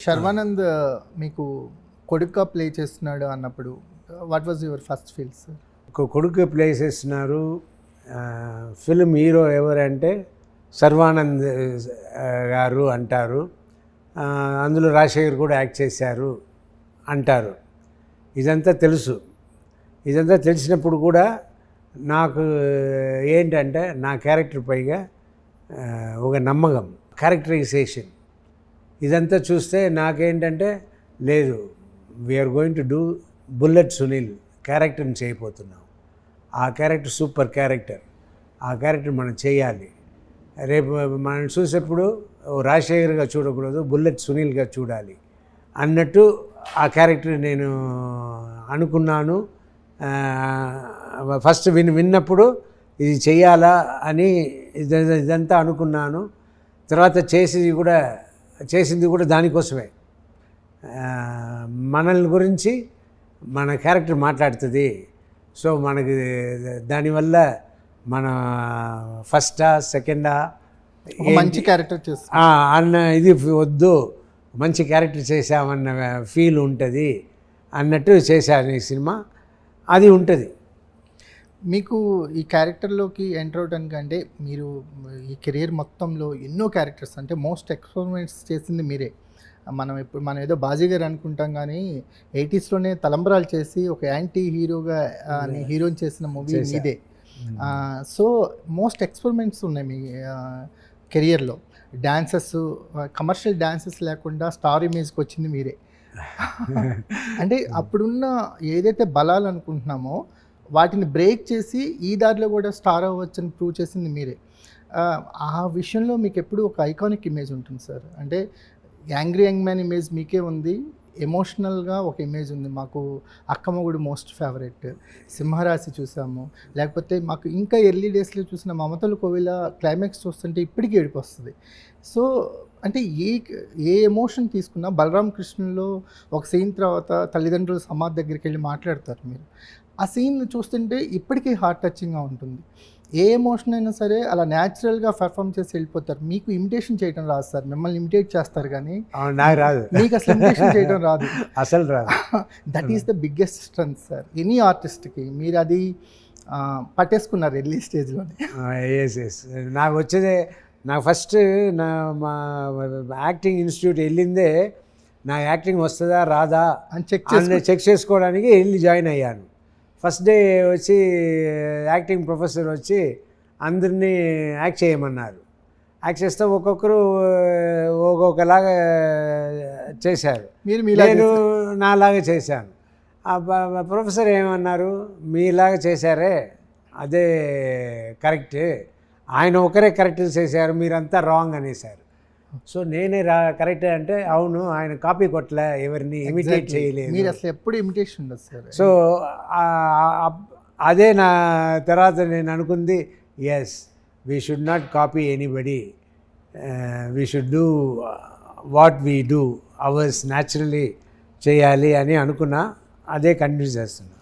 శర్వానంద్ మీకు కొడుకుగా ప్లే చేస్తున్నాడు అన్నప్పుడు what was your first feel sir? ఒక కొడుకు ప్లే చేస్తున్నారు. ఫిల్మ్ హీరో ఎవరంటే శర్వానంద్ గారు అంటారు. అందులో రాజశేఖర్ కూడా యాక్ట్ చేశారు అంటారు. ఇదంతా తెలుసు. ఇదంతా తెలిసినప్పుడు కూడా నాకు ఏంటంటే నా క్యారెక్టర్ పైగా ఒక నమ్మకం, క్యారెక్టరైజేషన్ ఇదంతా చూస్తే నాకేంటంటే లేదు, we are going to do bullet Sunil క్యారెక్టర్ని చేయబోతున్నాం. ఆ క్యారెక్టర్ సూపర్ క్యారెక్టర్. ఆ క్యారెక్టర్ మనం చేయాలి. రేపు మనం చూసేప్పుడు రాజశేఖర్గా చూడకూడదు, బుల్లెట్ సునీల్గా చూడాలి అన్నట్టు ఆ క్యారెక్టర్ నేను అనుకున్నాను. ఫస్ట్ విన్నప్పుడు ఇది చెయ్యాలా అని ఇదంతా అనుకున్నాను. తర్వాత చేసింది కూడా దానికోసమే. మనల్ని గురించి మన క్యారెక్టర్ మాట్లాడుతుంది. సో మనకి దానివల్ల మన ఫస్టా సెకండా మంచి క్యారెక్టర్ చేస్తా అన్న ఇది వద్దు, మంచి క్యారెక్టర్ చేసామన్న ఫీల్ ఉంటుంది అన్నట్టు చేశాను ఈ సినిమా. అది ఉంటుంది. మీకు ఈ క్యారెక్టర్లోకి ఎంటర్ అవడానికంటే మీరు ఈ కెరీర్ మొత్తంలో ఎన్నో క్యారెక్టర్స్ అంటే మోస్ట్ ఎక్స్పెరిమెంట్స్ చేసింది మీరే. మనం ఏదో బాజీగారు అనుకుంటాం, కానీ 80sలోనే తలంబరాలు చేసి ఒక యాంటీ హీరోగా హీరోని చేసిన మూవీ మీదే. సో మోస్ట్ ఎక్స్పెరిమెంట్స్ ఉన్నాయి మీ కెరియర్లో. డాన్సెస్, కమర్షియల్ డాన్సెస్ లేకుండా స్టార్ ఇమేజ్కి వచ్చింది మీరే. అంటే అప్పుడున్న ఏదైతే బలాలు అనుకుంటున్నామో వాటిని బ్రేక్ చేసి ఈ దారిలో కూడా స్టార్ అవ్వచ్చని ప్రూవ్ చేసింది మీరే. ఆ విషయంలో మీకు ఎప్పుడు ఒక ఐకానిక్ ఇమేజ్ ఉంటుంది సార్. అంటే యాంగ్రీ యంగ్ మ్యాన్ ఇమేజ్ మీకే ఉంది, ఎమోషనల్గా ఒక ఇమేజ్ ఉంది. మాకు అక్కమ్మగుడు మోస్ట్ ఫేవరెట్, సింహరాశి చూసాము, లేకపోతే మాకు ఇంకా ఎర్లీ డేస్లో చూసిన మమతలు కోవిల క్లైమాక్స్ చూస్తుంటే ఇప్పటికీ ఏడుపు వస్తుంది. సో అంటే ఏ ఎమోషన్ తీసుకున్నా బలరాం కృష్ణలో ఒక సీన్ తర్వాత తల్లిదండ్రుల సమాధి దగ్గరికి వెళ్ళి మాట్లాడతారు మీరు. ఆ సీన్ చూస్తుంటే ఇప్పటికీ హార్ట్ టచింగ్గా ఉంటుంది. ఏ ఎమోషన్ అయినా సరే అలా న్యాచురల్గా పర్ఫామ్ చేసి వెళ్ళిపోతారు. మీకు ఇమిటేషన్ చేయడం రాదు సార్. మిమ్మల్ని ఇమిటేట్ చేస్తారు కానీ నాకు రాదు. మీకు అసలు ఇమిటేషన్ చేయడం రాదు, అసలు రాదు. That is the biggest strength sir any ఆర్టిస్ట్కి. మీరు అది పట్టేసుకున్నారు ఎర్లీ స్టేజ్లోనే. నాకు వచ్చేదే, నాకు ఫస్ట్ మా యాక్టింగ్ ఇన్స్టిట్యూట్ వెళ్ళిందే నా యాక్టింగ్ వస్తుందా రాదా అని చెక్ చేసుకోవడానికి వెళ్ళి జాయిన్ అయ్యాను. ఫస్ట్ డే వచ్చి యాక్టింగ్ ప్రొఫెసర్ వచ్చి అందరినీ యాక్ట్ చేయమన్నారు. యాక్ట్ చేస్తే ఒక్కొక్కరు ఒక్కొక్కలాగా చేశారు. నేను నాలాగా చేశాను. ప్రొఫెసర్ ఏమన్నారు, మీలాగా చేశారే అదే కరెక్ట్, ఆయన ఒకరే కరెక్ట్ చేశారు, మీరంతా రాంగ్ అనేసారు. సో నేనే కరెక్ట్ అంటే అవును, ఆయన కాపీ కొట్టలే, ఎవరిని ఇమిటేట్ చేయలేదు. మీరు అసలు ఎప్పుడు ఇమిటేషన్ ఉండదు సార్. సో అదే నా తర్వాత నేను అనుకుంది, yes we should not copy anybody, we should do what we do ours naturally చేయాలి అని అనుకున్నా. అదే కంటిన్యూ చేస్తున్నా.